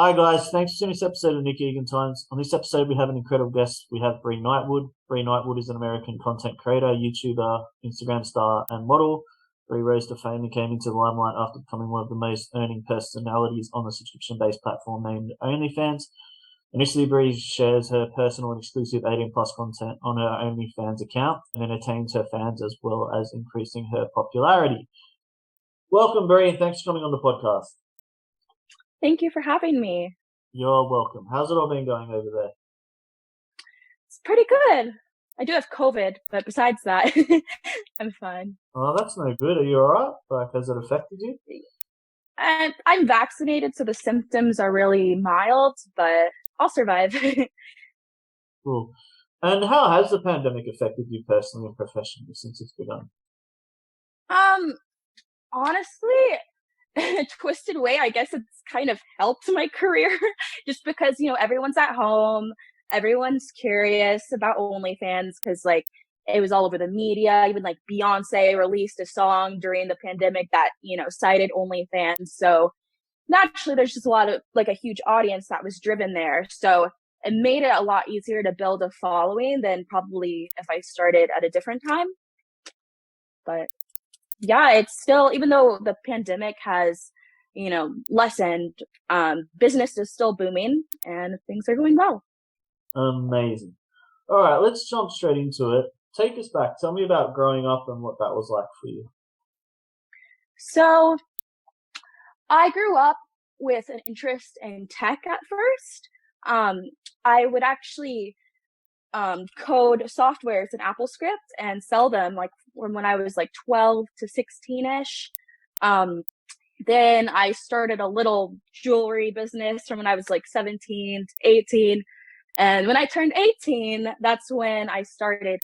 Hi guys, thanks for tuning this episode of Nick Egan Times. On this episode, we have an incredible guest. We have Brie Nightwood. Brie Nightwood is an American content creator, YouTuber, Instagram star, and model. Brie rose to fame and came into the limelight after becoming one of the most earning personalities on the subscription-based platform named OnlyFans. Initially, Brie shares her personal and exclusive 18 plus content on her OnlyFans account and entertains her fans as well as increasing her popularity. Welcome, Brie, and thanks for coming on the podcast. Thank you for having me. You're welcome. How's it all been going over there? It's pretty good. I do have COVID, but besides that, I'm fine. Oh, that's no good. Are you all right? Like, has it affected you? And I'm vaccinated, so the symptoms are really mild, but I'll survive. Cool. And how has the pandemic affected you personally and professionally since it's begun? Um, Honestly, in a twisted way, I guess it's kind of helped my career just because, everyone's at home, everyone's curious about OnlyFans because it was all over the media. Even like Beyonce released a song during the pandemic that, cited OnlyFans. So naturally there's just a lot of a huge audience that was driven there. So it made it a lot easier to build a following than probably if I started at a different time. But yeah, it's still, even though the pandemic has, lessened, business is still booming and things are going well. Amazing. All right, let's jump straight into it. Take us back. Tell me about growing up and what that was like for you. So I grew up with an interest in tech at first. I would actually code softwares in AppleScript and sell them when I was 12 to 16-ish. Then I started a little jewelry business from when I was 17 to 18. And when I turned 18, that's when I started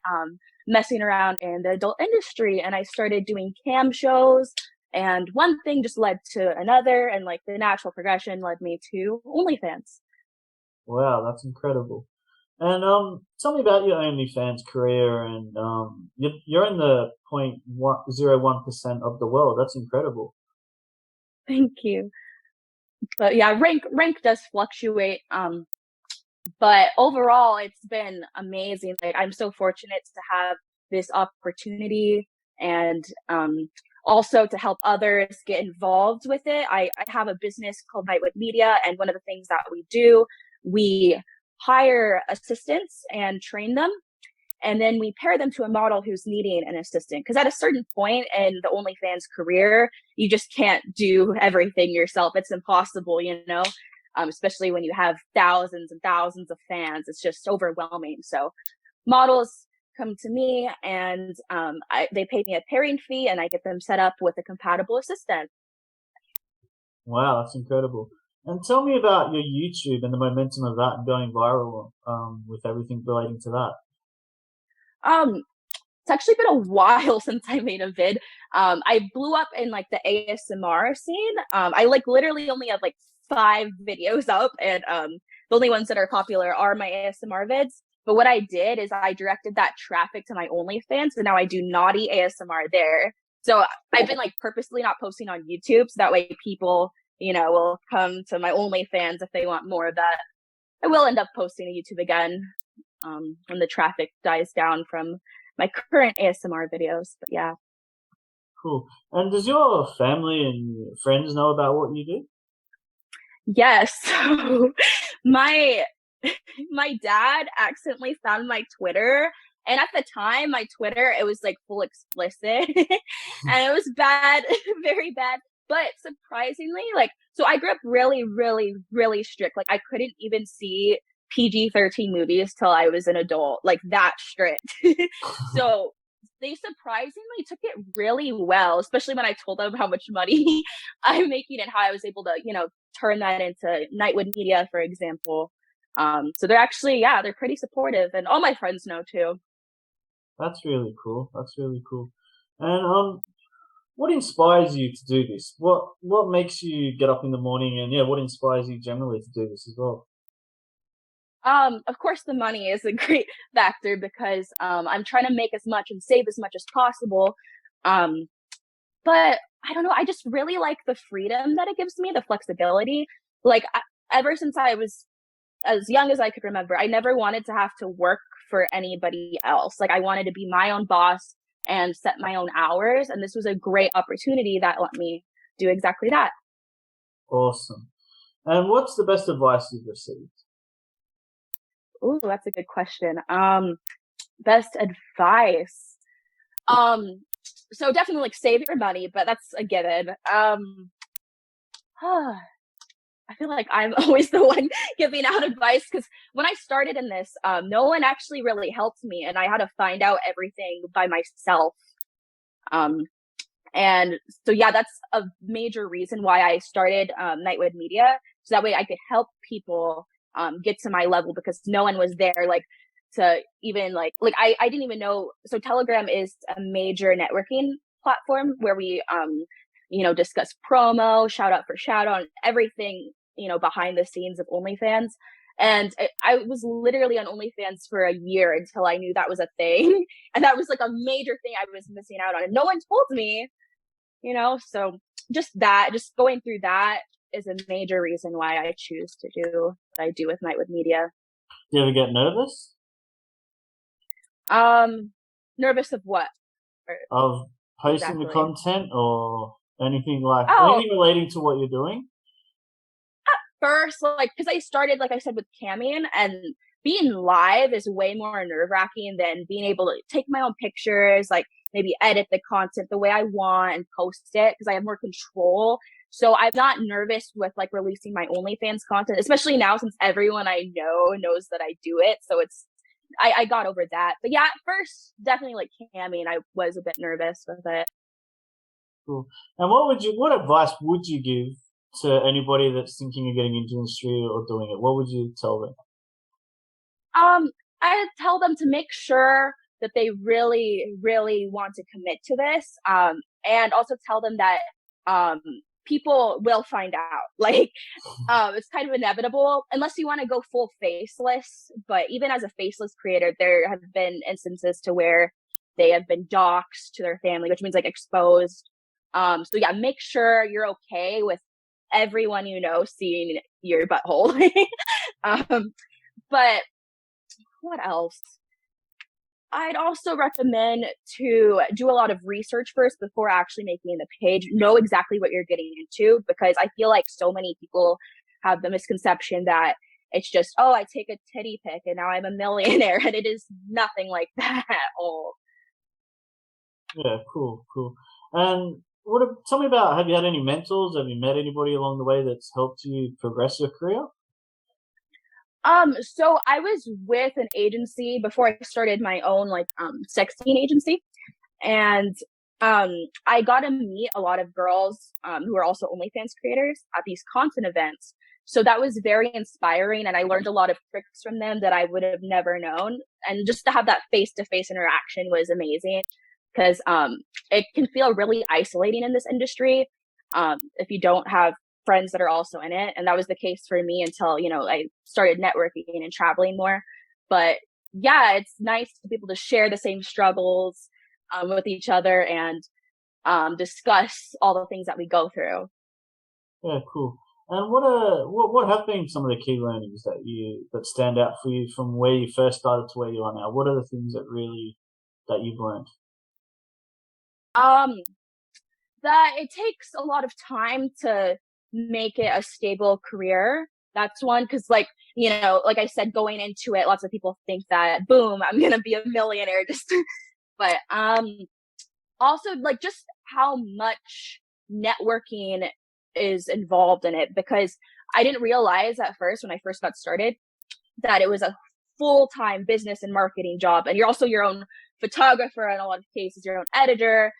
messing around in the adult industry, and I started doing cam shows, and one thing just led to another, and the natural progression led me to OnlyFans. Wow, that's incredible. And tell me about your OnlyFans career. And you're in the 0.01% of the world. That's incredible. Thank you. But yeah, rank does fluctuate. But overall, it's been amazing. I'm so fortunate to have this opportunity and also to help others get involved with it. I have a business called Nightwood Media, and one of the things that we do, we hire assistants and train them, and then we pair them to a model who's needing an assistant. Because at a certain point in the OnlyFans career, you just can't do everything yourself. It's impossible, especially when you have thousands and thousands of fans. It's just overwhelming. So models come to me, and they pay me a pairing fee, and I get them set up with a compatible assistant. Wow, that's incredible. And tell me about your YouTube and the momentum of that and going viral with everything relating to that. It's actually been a while since I made a vid. I blew up in the ASMR scene. I literally only have 5 videos up, and the only ones that are popular are my ASMR vids. But what I did is I directed that traffic to my OnlyFans, so now I do naughty ASMR there. So I've been purposely not posting on YouTube, so that way people, will come to my OnlyFans if they want more of that. I will end up posting to YouTube again when the traffic dies down from my current ASMR videos. But yeah. Cool. And does your family and friends know about what you do? Yes. So my dad accidentally found my Twitter, and at the time my Twitter, it was full explicit and it was bad, very bad. But surprisingly, so I grew up really, really, really strict. I couldn't even see PG-13 movies till I was an adult, that strict. So they surprisingly took it really well, especially when I told them how much money I'm making and how I was able to, turn that into Nightwood Media, for example. So they're actually, yeah, they're pretty supportive, and all my friends know too. That's really cool. That's really cool. And what inspires you to do this? What makes you get up in the morning, and yeah, what inspires you generally to do this as well? Of course, the money is a great factor because I'm trying to make as much and save as much as possible. Um, but I don't know, I just really like the freedom that it gives me, the flexibility. ever since I was as young as I could remember, I never wanted to have to work for anybody else. Like I wanted to be my own boss and set my own hours. And this was a great opportunity that let me do exactly that. Awesome. And what's the best advice you've received? Ooh, that's a good question. Best advice. Um, so definitely like save your money, but that's a given. I feel like I'm always the one giving out advice because when I started in this, no one actually really helped me, and I had to find out everything by myself. Um, and so, yeah, that's a major reason why I started Nightwood Media, so that way I could help people get to my level because no one was there, like to even like I didn't even know. So Telegram is a major networking platform where we discuss promo, shout out for shout out, everything, behind the scenes of OnlyFans. And I was literally on OnlyFans for a year until I knew that was a thing. And that was like a major thing I was missing out on. And no one told me, so just going through that is a major reason why I choose to do what I do with Nightwood Media. Do you ever get nervous? Nervous of what? Or Of posting the exactly. content or anything Oh, anything relating to what you're doing? first, like, because I started, like I said, with camming, and being live is way more nerve wracking than being able to take my own pictures, like maybe edit the content the way I want and post it because I have more control. So I'm not nervous with like releasing my OnlyFans content, especially now since everyone I know knows that I do it. So I got over that. But yeah, at first, definitely like camming, I was a bit nervous with it. Cool. And what advice would you give to anybody that's thinking of getting into the industry or doing it? What would you tell them? I tell them to make sure that they really, really want to commit to this. And also tell them that um, people will find out. Like, it's kind of inevitable unless you want to go full faceless. But even as a faceless creator, there have been instances to where they have been doxxed to their family, which means like exposed. So yeah, make sure you're okay with everyone seeing your butthole. um, but what else? I'd also recommend to do a lot of research first before actually making the page. Know exactly what you're getting into because I feel like so many people have the misconception that it's just, oh, I take a titty pic and now I'm a millionaire. And it is nothing like that at all. Yeah, cool, cool. And tell me about, have you had any mentors? Have you met anybody along the way that's helped you progress your career? So I was with an agency before I started my own like sexting agency. And um, I got to meet a lot of girls who are also OnlyFans creators at these content events. So that was very inspiring, and I learned a lot of tricks from them that I would have never known. And just to have that face-to-face interaction was amazing because it can feel really isolating in this industry if you don't have friends that are also in it. And that was the case for me until I started networking and traveling more. But yeah, it's nice to be able to share the same struggles with each other and discuss all the things that we go through. Yeah, cool. And what have been some of the key learnings that stand out for you from where you first started to where you are now? What are the things that you've learned? Um, that it takes a lot of time to make it a stable career. That's one because, like like I said, going into it, lots of people think that boom, I'm gonna be a millionaire. Just, but also like just how much networking is involved in it because I didn't realize at first when I first got started that it was a full-time business and marketing job and you're also your own photographer in a lot of cases, your own editor.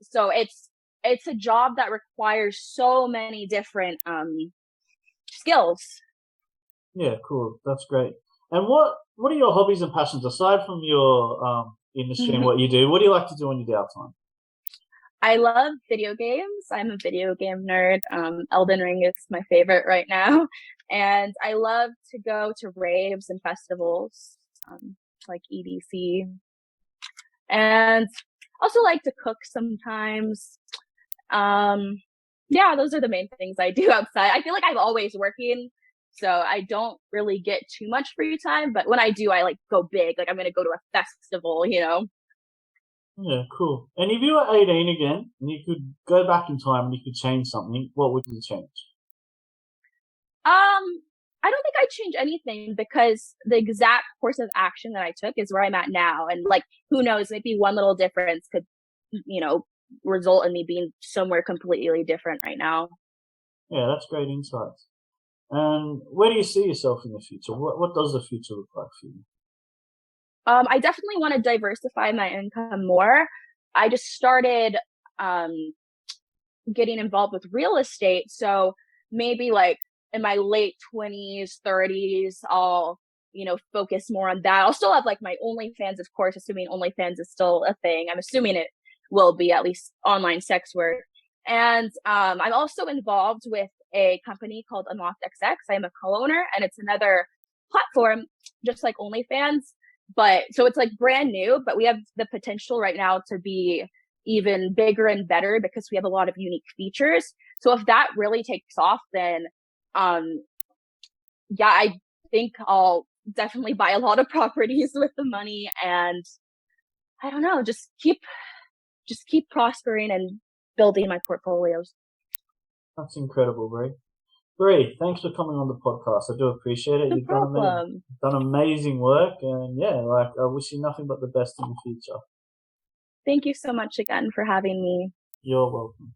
So it's a job that requires so many different skills. Yeah, cool. That's great. And what are your hobbies and passions aside from your industry and what you do? What do you like to do on your downtime? I love video games. I'm a video game nerd. Elden Ring is my favorite right now. And I love to go to raves and festivals, like EDC. And also like to cook sometimes. Um, Yeah, those are the main things I do outside. I feel like I'm always working, so I don't really get too much free time. But when I do, I like go big. Like I'm gonna go to a festival, you know. Yeah, cool. And if you were 18 again, and you could go back in time and you could change something, what would you change? I don't think I'd change anything because the exact course of action that I took is where I'm at now. And like, who knows, maybe one little difference could, you know, result in me being somewhere completely different right now. Yeah, that's great insights. And where do you see yourself in the future? What does the future look like for you? I definitely want to diversify my income more. I just started um, getting involved with real estate. So maybe like in my late 20s, 30s, I'll, you know, focus more on that. I'll still have like my OnlyFans, of course, assuming OnlyFans is still a thing. I'm assuming it will be, at least online sex work. And I'm also involved with a company called Unlocked XX. I'm a co-owner, and it's another platform just like OnlyFans. But so it's like brand new, but we have the potential right now to be even bigger and better because we have a lot of unique features. So if that really takes off, then um yeah, I think I'll definitely buy a lot of properties with the money, and I don't know, just keep prospering and building my portfolios. That's incredible, Brie. Brie, thanks for coming on the podcast. I do appreciate it. No You've done problem. amazing work, and yeah, like I wish you nothing but the best in the future. Thank you so much again for having me. You're welcome.